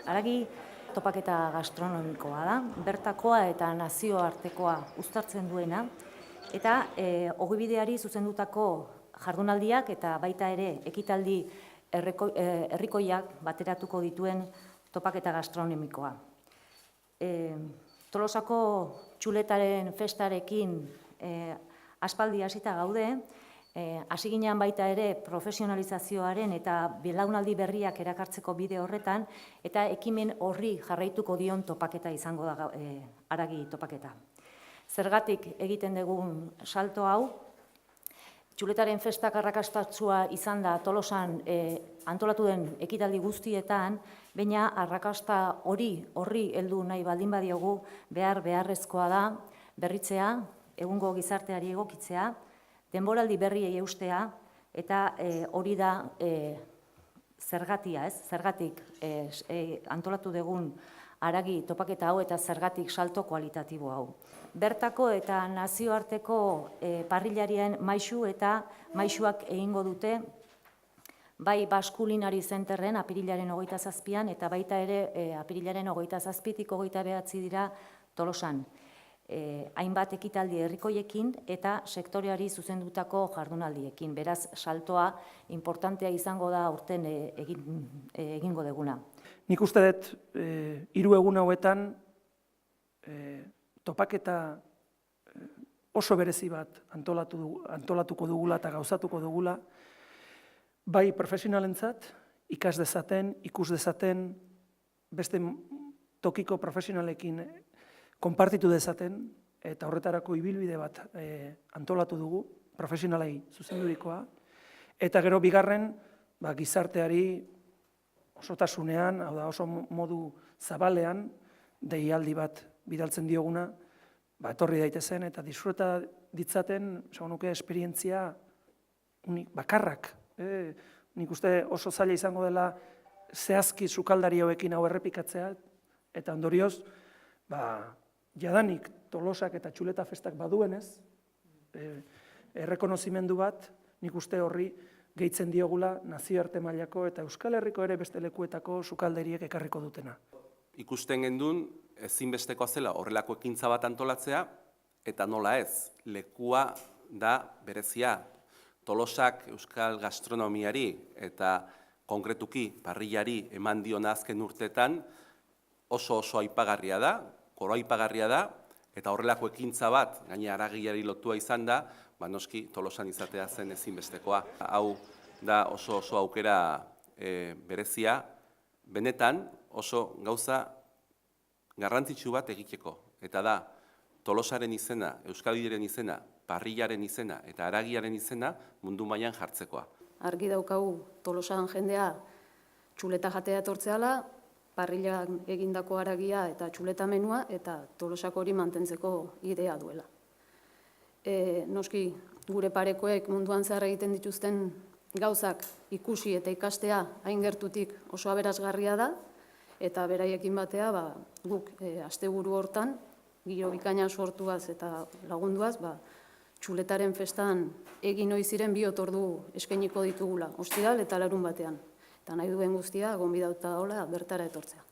Haragi topaketa gastronomikoa da, bertakoa eta nazioartekoa uztartzen duena, eta ogibideari zuzendutako jardunaldiak eta baita ere ekitaldi herrikoiak bateratuko dituen topaketa gastronomikoa. Tolosako txuletaren festarekin aspaldi hasita gaude, hasi ginean baita ere profesionalizazioaren eta belaunaldi berriak erakartzeko bide horretan, eta ekimen horri jarraituko dion topaketa izango da haragi topaketa. Zergatik egiten dugun salto hau, txuletaren festak arrakastatsua izan da Tolosan antolatu den ekitaldi guztietan, baina arrakasta horri heldu nahi baldin badiogu beharrezkoa da berritzea, egungo gizarteari egokitzea, denboraldi berriei eustea, eta hori da zergatia, zergatik antolatu dugun haragi topaketa hau eta zergatik salto kualitatibo hau. Bertako eta nazioarteko parrillarien maisu eta maisuak egingo dute, bai Baskulinari Zenterren apirilaren 27an eta baita ere apirilaren 27tik 29 dira Tolosan. Hainbat ekitaldi herrikoiekin eta sektoreari zuzendutako jardunaldiekin. Beraz, saltoa importantea izango da aurten egingo duguna. Nik uste dut, 3 egun hauetan topaketa oso berezi bat antolatuko dugula eta gauzatuko dugula, bai profesionalentzat, ikas dezaten, ikus dezaten, beste tokiko profesionalekin konpartitu dezaten, eta horretarako ibilbide bat antolatu dugu, profesionalei zuzendurikoa, eta gero bigarren, gizarteari osotasunean, hau da oso modu zabalean, deialdi bat bidaltzen dioguna, etorri daitezen eta disfruta ditzaten, esango nuke, esperientzia bakarrak. Nik uste oso zaila izango dela zehazki sukaldari hauekin hau errepikatzea, eta ondorioz, jadanik Tolosak eta txuleta festak baduenez, errekonozimendu bat, nik uste horri gehitzen diogula nazioarte mailako eta Euskal Herriko ere beste lekuetako sukaldariek ekarriko dutena. Ikusten gendun, ezinbestekoa zela horrelako ekintza bat antolatzea, eta nola ez, lekua da berezia. Tolosak euskal gastronomiari eta konkretuki parrillari eman diona azken urteetan oso aipagarria da, koro aipagarria da, eta horrelako ekintza bat, gaina haragiari lotua izan da, noski Tolosan izatea zen ezinbestekoa. Hau da oso aukera berezia, benetan oso gauza garrantzitsu bat egiteko, eta da Tolosaren izena, Euskadiren izena, parrillaren izena eta haragiaren izena mundu mailan jartzekoa. Argi daukagu Tolosan jendea txuleta jatea etortzeala, parrillan egindako haragia eta txuleta menua eta Tolosak hori mantentzeko idea duela. Noski gure parekoek munduan zehar egiten dituzten gauzak ikusi eta ikastea hain gertutik oso aberasgarria da, eta beraiekin batea guk asteburu hortan, giro bikaina sortuaz eta lagunduaz, txuletaren festan egin ohi ziren 2 ordu eskainiko ditugula, ostiral eta larunbatean. Eta nahi duen guztia gonbidatuta dagoela bertara etortzea.